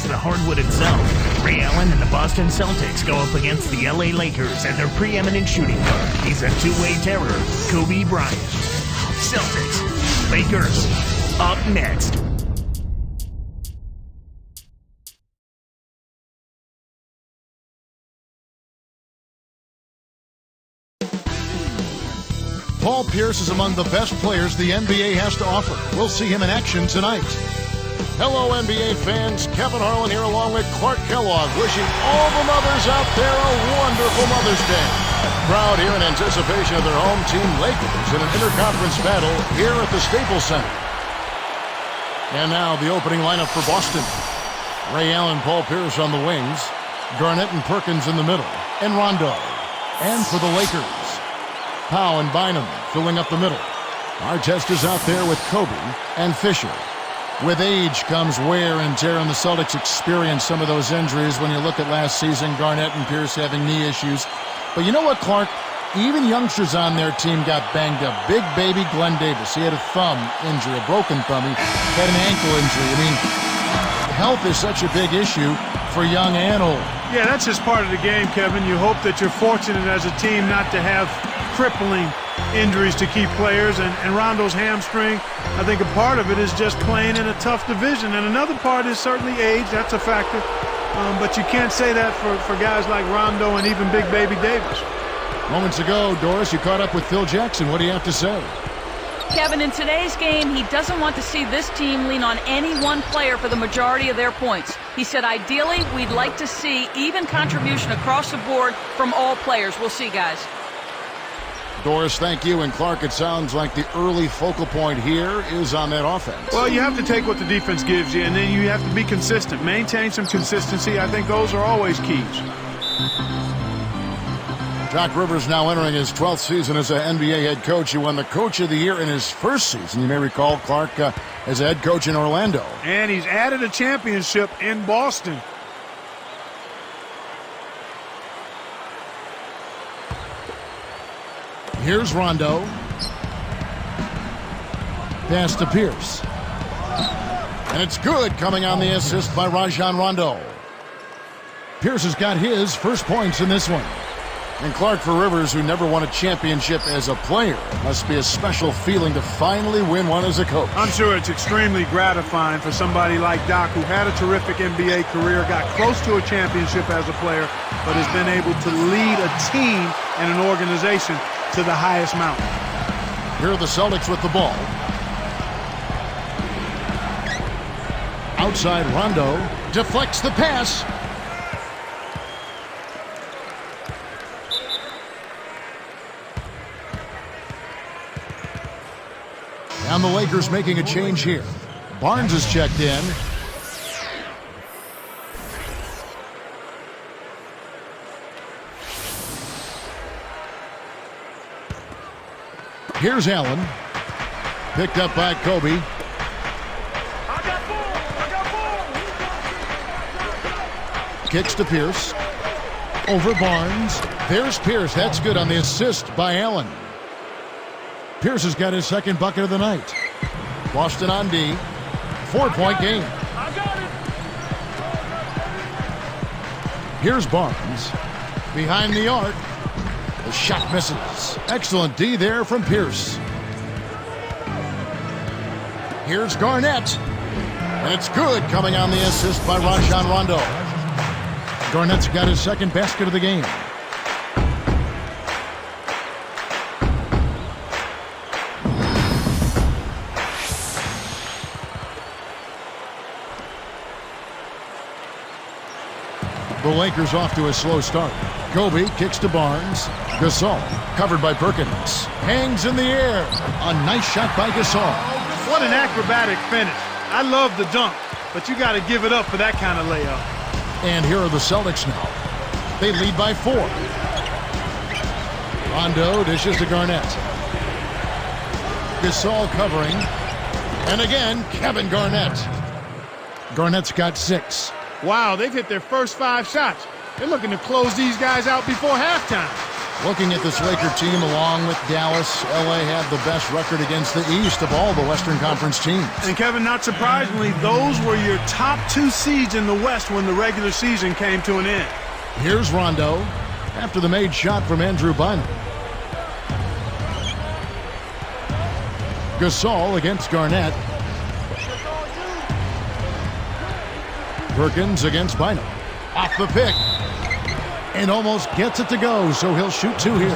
the hardwood itself. Ray Allen and the Boston Celtics go up against the LA Lakers and their preeminent shooting guard. He's a two-way terror, Kobe Bryant. Celtics, Lakers, up next. Paul Pierce is among the best players the NBA has to offer. We'll see him in action tonight. Hello, NBA fans. Kevin Harlan here along with Clark Kellogg, wishing all the mothers out there a wonderful Mother's Day. Crowd here in anticipation of their home team Lakers in an interconference battle here at the Staples Center. And now the opening lineup for Boston. Ray Allen, Paul Pierce on the wings, Garnett and Perkins in the middle, and Rondo. And for the Lakers, Powell and Bynum filling up the middle. Artest is out there with Kobe and Fisher. With age comes wear and tear, and the Celtics experienced some of those injuries when you look at last season, Garnett and Pierce having knee issues. But you know what, Clark? Even youngsters on their team got banged up. Big baby Glenn Davis, he had a thumb injury, a broken thumb. He had an ankle injury. I mean, health is such a big issue for young and old. Yeah, that's just part of the game, Kevin. You hope that you're fortunate as a team not to have crippling injuries to key players, and Rondo's hamstring, I think a part of it is just playing in a tough division, and another part is certainly age. That's a factor, but you can't say that for guys like Rondo and even Big Baby Davis. Moments ago, Doris, you caught up with Phil Jackson. What do you have to say? Kevin, in today's game, he doesn't want to see this team lean on any one player for the majority of their points. He said, ideally, we'd like to see even contribution across the board from all players. We'll see, guys. Doris, thank you. And Clark, it sounds like the early focal point here is on that offense. Well, you have to take what the defense gives you, and then you have to be consistent. Maintain some consistency. I think those are always keys. Doc Rivers now entering his 12th season as an NBA head coach. He won the Coach of the Year in his first season. You may recall Clark as a head coach in Orlando. And he's added a championship in Boston. Here's Rondo. Pass to Pierce. And it's good, coming on the assist by Rajon Rondo. Pierce has got his first points in this one. And Clark, for Rivers, who never won a championship as a player, must be a special feeling to finally win one as a coach. I'm sure it's extremely gratifying for somebody like Doc, who had a terrific NBA career, got close to a championship as a player, but has been able to lead a team and an organization to the highest mountain. Here are the Celtics with the ball. Outside, Rondo deflects the pass. And the Lakers making a change here. Barnes is checked in. Here's Allen. Picked up by Kobe. Kicks to Pierce. Over Barnes. There's Pierce. That's good on the assist by Allen. Pierce has got his second bucket of the night. Boston on D. 4-point game. Here's Barnes. Behind the arc. The shot misses. Excellent D there from Pierce. Here's Garnett. And it's good, coming on the assist by Rajon Rondo. Garnett's got his second basket of the game. The Lakers off to a slow start. Kobe kicks to Barnes. Gasol, covered by Perkins. Hangs in the air. A nice shot by Gasol. What an acrobatic finish. I love the dunk, but you got to give it up for that kind of layup. And here are the Celtics now. They lead by 4. Rondo dishes to Garnett. Gasol covering. And again, Kevin Garnett. Garnett's got 6. Wow, they've hit their first 5 shots. They're looking to close these guys out before halftime. Looking at this Laker team along with Dallas, LA had the best record against the East of all the Western Conference teams. And Kevin, not surprisingly, those were your top 2 seeds in the West when the regular season came to an end. Here's Rondo after the made shot from Andrew Bynum. Gasol against Garnett. Perkins against Bynum. Off the pick. And almost gets it to go, so he'll shoot 2 here.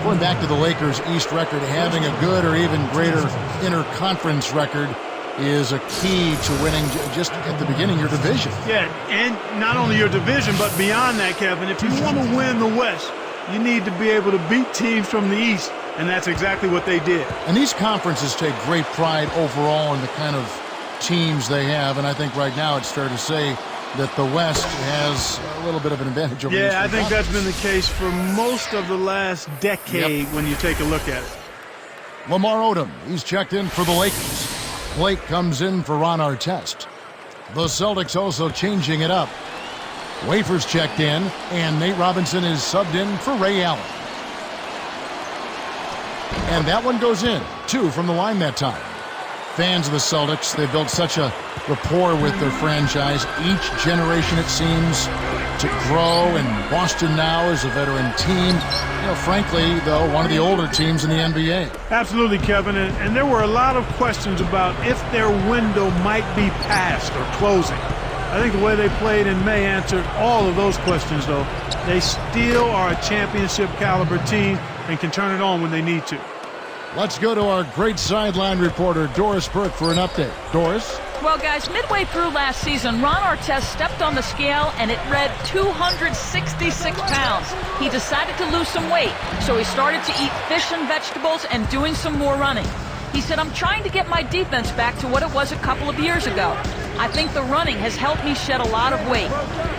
Going back to the Lakers' East record, having a good or even greater interconference record is a key to winning just at the beginning of your division. Yeah, and not only your division, but beyond that, Kevin, if you want to win the West, you need to be able to beat teams from the East, and that's exactly what they did. And these conferences take great pride overall in the kind of teams they have, and I think right now it's fair to say that the West has a little bit of an advantage over the Eastern I think Conference. that's been the case for most of the last decade when you take a look at it. Lamar Odom, he's checked in for the Lakers. Blake comes in for Ron Artest. The Celtics also changing it up. Wafers checked in, and Nate Robinson is subbed in for Ray Allen. And that one goes in. 2 from the line that time. Fans of the Celtics, they built such a rapport with their franchise. Each generation, it seems, to grow, and Boston now is a veteran team. You know, frankly, though, one of the older teams in the NBA. Absolutely, Kevin, and there were a lot of questions about if their window might be past or closing. I think the way they played in May answered all of those questions, though. They still are a championship caliber team and can turn it on when they need to. Let's go to our great sideline reporter, Doris Burke, for an update. Doris? Well, guys, midway through last season, Ron Artest stepped on the scale and it read 266 pounds. He decided to lose some weight, so he started to eat fish and vegetables and doing some more running. He said, I'm trying to get my defense back to what it was a couple of years ago. I think the running has helped me shed a lot of weight.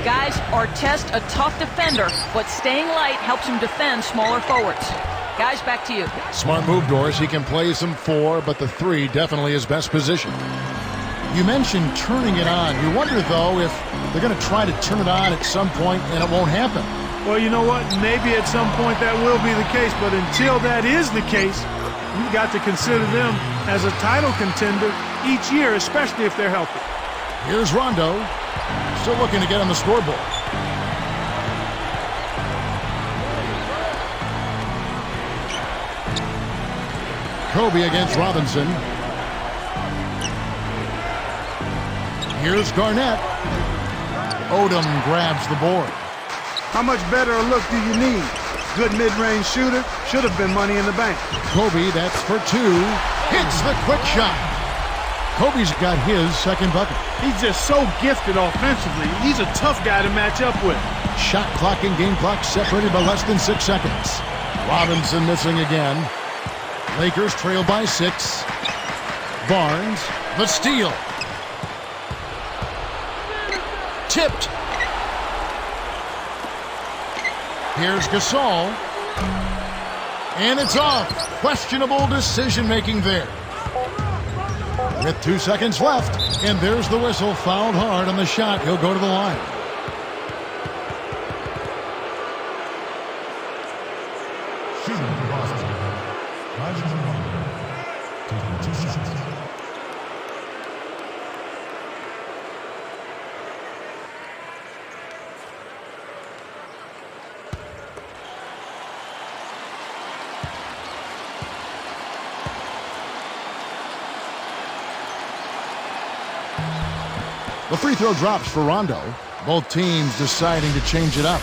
Guys, Artest, a tough defender, but staying light helps him defend smaller forwards. Guys, back to you. Smart move, Doris. He can play some 4, but the 3 definitely his best position. You mentioned turning it on. You wonder, though, if they're going to try to turn it on at some point and it won't happen. Well, you know what? Maybe at some point that will be the case, but until that is the case, you've got to consider them as a title contender each year, especially if they're healthy. Here's Rondo, still looking to get on the scoreboard. Kobe against Robinson. Here's Garnett. Odom grabs the board. How much better a look do you need? Good mid-range shooter, should have been money in the bank. Kobe, that's for 2. Hits the quick shot. Kobe's got his second bucket. He's just so gifted offensively. He's a tough guy to match up with. Shot clock and game clock separated by less than 6 seconds. Robinson missing again. Lakers trail by 6. Barnes, the steal. Tipped. Here's Gasol. And it's off. Questionable decision-making there. With 2 seconds left. And there's the whistle. Fouled hard on the shot. He'll go to the line. Shooting for Boston. Taking 2 shots. The free throw drops for Rondo. Both teams deciding to change it up.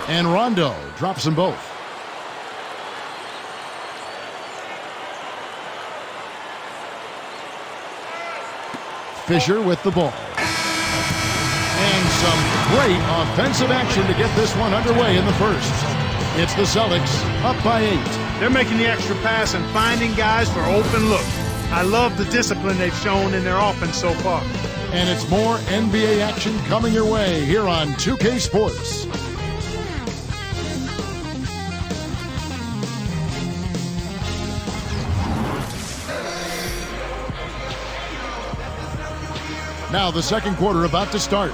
And Rondo drops them both. Fisher with the ball. And some great offensive action to get this one underway in the first. It's the Celtics up by 8. They're making the extra pass and finding guys for open looks. I love the discipline they've shown in their offense so far. And it's more NBA action coming your way here on 2K Sports. Now the second quarter about to start.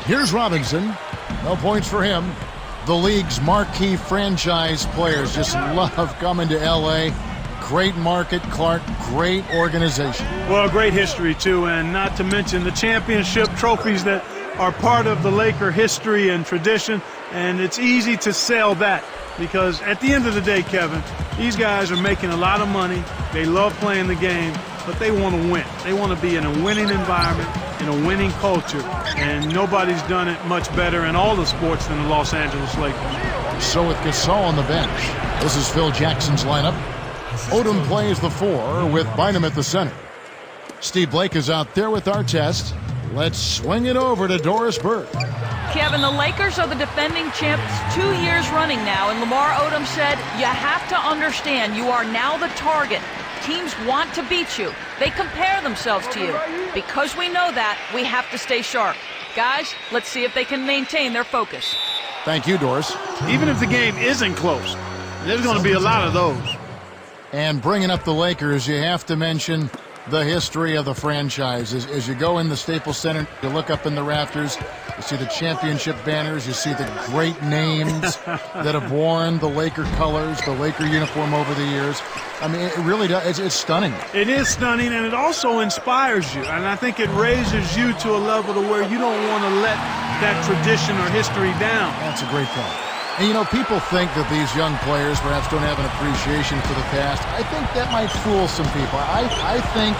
Here's Robinson. No points for him. The league's marquee franchise players just love coming to L.A. Great market, Clark. Great organization. Well, great history, too, and not to mention the championship trophies that are part of the Laker history and tradition, and it's easy to sell that because at the end of the day, Kevin, these guys are making a lot of money. They love playing the game, but they want to win. They want to be in a winning environment, in a winning culture, and nobody's done it much better in all the sports than the Los Angeles Lakers. So with Gasol on the bench, this is Phil Jackson's lineup. Odom plays the 4 with Bynum at the center. Steve Blake is out there with Artest. Let's swing it over to Doris Burke. Kevin, the Lakers are the defending champs 2 years running now, and Lamar Odom said, you have to understand you are now the target. Teams want to beat you. They compare themselves to you. Because we know that, we have to stay sharp. Guys, let's see if they can maintain their focus. Thank you, Doris. Even if the game isn't close, there's going to be a lot of those. And bringing up the Lakers, you have to mention the history of the franchise. As you go in the Staples Center, you look up in the rafters, you see the championship banners, you see the great names that have worn the Laker colors, the Laker uniform over the years. I mean, it really does. It's stunning. It is stunning, and it also inspires you. And I think it raises you to a level to where you don't want to let that tradition or history down. That's a great point. And, you know, people think that these young players perhaps don't have an appreciation for the past. I think that might fool some people. I think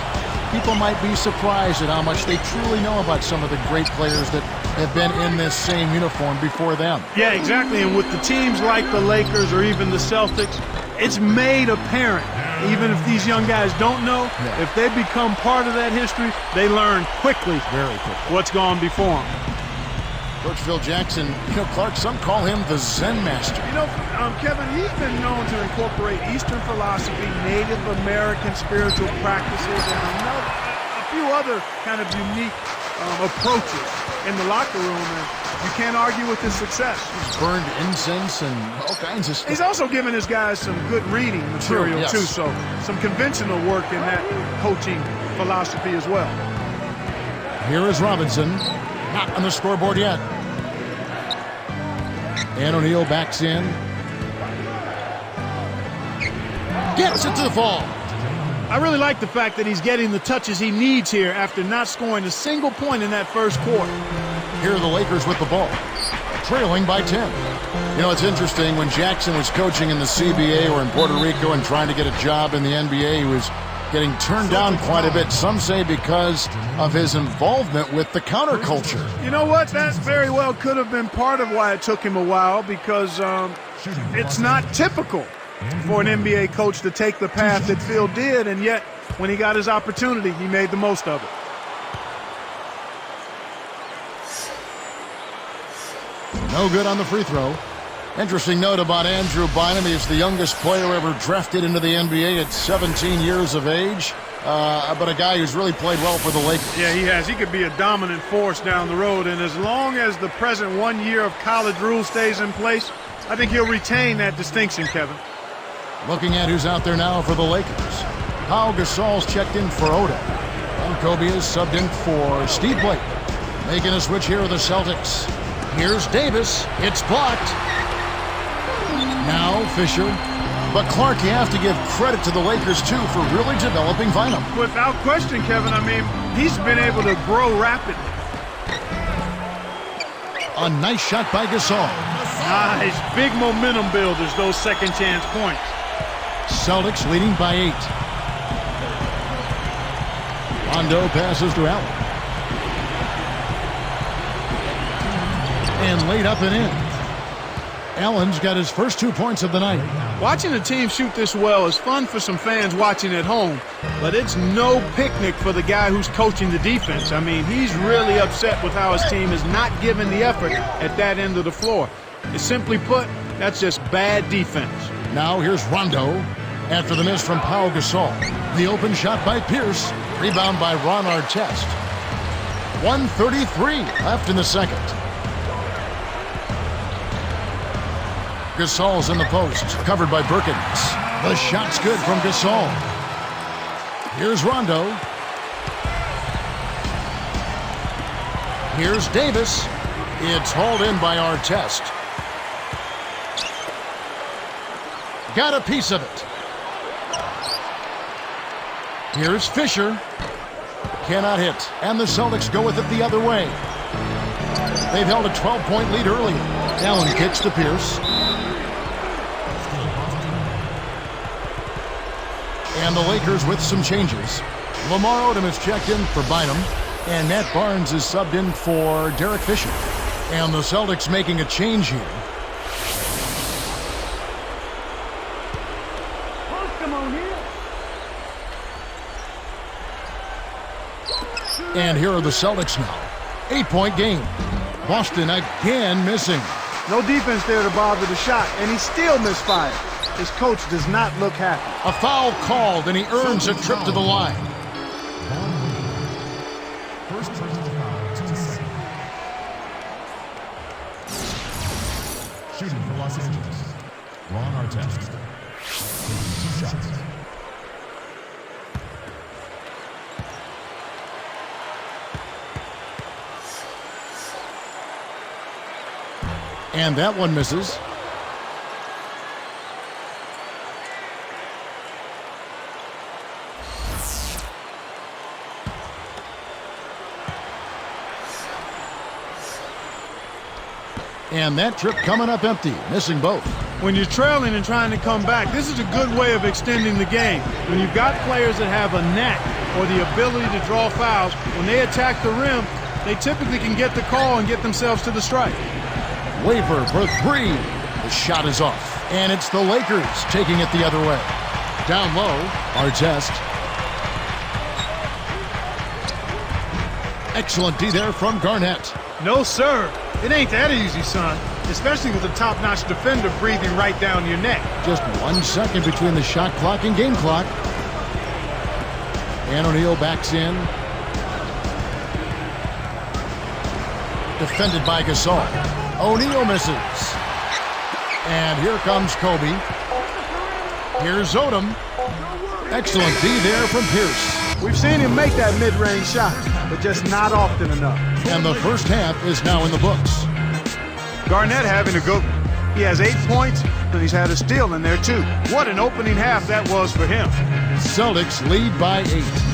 people might be surprised at how much they truly know about some of the great players that have been in this same uniform before them. Yeah, exactly. And with the teams like the Lakers or even the Celtics, it's made apparent. Even if these young guys don't know, if they become part of that history, they learn quickly, very quickly, what's gone before them. Coach Phil Jackson, you know, Clark, some call him the Zen master. You know, Kevin, he's been known to incorporate Eastern philosophy, Native American spiritual practices, and a few other kind of unique approaches in the locker room. And you can't argue with his success. He's burned incense and all kinds of stuff. He's also given his guys some good reading material, too, so some conventional work in that coaching philosophy as well. Here is Robinson. Not on the scoreboard yet. And O'Neal backs in. Gets it to the fall. I really like the fact that he's getting the touches he needs here after not scoring a single point in that first quarter. Here are the Lakers with the ball, trailing by 10. You know, it's interesting, when Jackson was coaching in the CBA or in Puerto Rico and trying to get a job in the NBA, he was getting turned down quite a bit, some say because of his involvement with the counterculture. You know what? That very well could have been part of why it took him a while, because it's not typical for an NBA coach to take the path that Phil did, and yet when he got his opportunity, he made the most of it. No good on the free throw. Interesting note about Andrew Bynum. He's the youngest player ever drafted into the NBA at 17 years of age, but a guy who's really played well for the Lakers. Yeah, he has. He could be a dominant force down the road, and as long as the present 1 year of college rule stays in place, I think he'll retain that distinction, Kevin. Looking at who's out there now for the Lakers. Pau Gasol's checked in for Odom, and Kobe is subbed in for Steve Blake. Making a switch here with the Celtics. Here's Davis. It's blocked. Now Fisher. But Clark, you have to give credit to the Lakers, too, for really developing Bynum. Without question, Kevin. I mean, he's been able to grow rapidly. A nice shot by Gasol. Nice. Big momentum builders, those second chance points. Celtics leading by 8. Rondo passes to Allen. And laid up and in. Allen's got his first 2 points of the night. Watching a team shoot this well is fun for some fans watching at home, but it's no picnic for the guy who's coaching the defense. I mean, he's really upset with how his team is not giving the effort at that end of the floor. And simply put, that's just bad defense. Now here's Rondo. After the miss from Pau Gasol. The open shot by Pierce. Rebound by Ron Artest. 1:33 left in the second. Gasol's in the post, covered by Perkins. The shot's good from Gasol. Here's Rondo. Here's Davis. It's hauled in by Artest. Got a piece of it. Here's Fisher. Cannot hit. And the Celtics go with it the other way. They've held a 12-point lead earlier. Allen kicks to Pierce. And the Lakers with some changes. Lamar Odom is checked in for Bynum. And Matt Barnes is subbed in for Derek Fisher. And the Celtics making a change here. And here are the Celtics now. 8-point game. Boston again missing. No defense there to bother the shot, and he still misfired. His coach does not look happy. A foul called, and he earns a trip to the line. First personal foul to the second. Shooting for Los Angeles. Ron Artest. 2 shots. And that one misses. And that trip coming up empty, missing both. When you're trailing and trying to come back, this is a good way of extending the game. When you've got players that have a knack or the ability to draw fouls, when they attack the rim, they typically can get the call and get themselves to the strike. Waver for 3. The shot is off. And it's the Lakers taking it the other way. Down low, Artest. Excellent D there from Garnett. No, sir. It ain't that easy, son. Especially with a top-notch defender breathing right down your neck. Just 1 second between the shot clock and game clock. And O'Neal backs in. Defended by Gasol. O'Neal misses. And here comes Kobe. Here's Odom. Excellent D there from Pierce. We've seen him make that mid-range shot, but just not often enough. And the first half is now in the books. Garnett having a good one. He has 8 points, and he's had a steal in there too. What an opening half that was for him. Celtics lead by 8.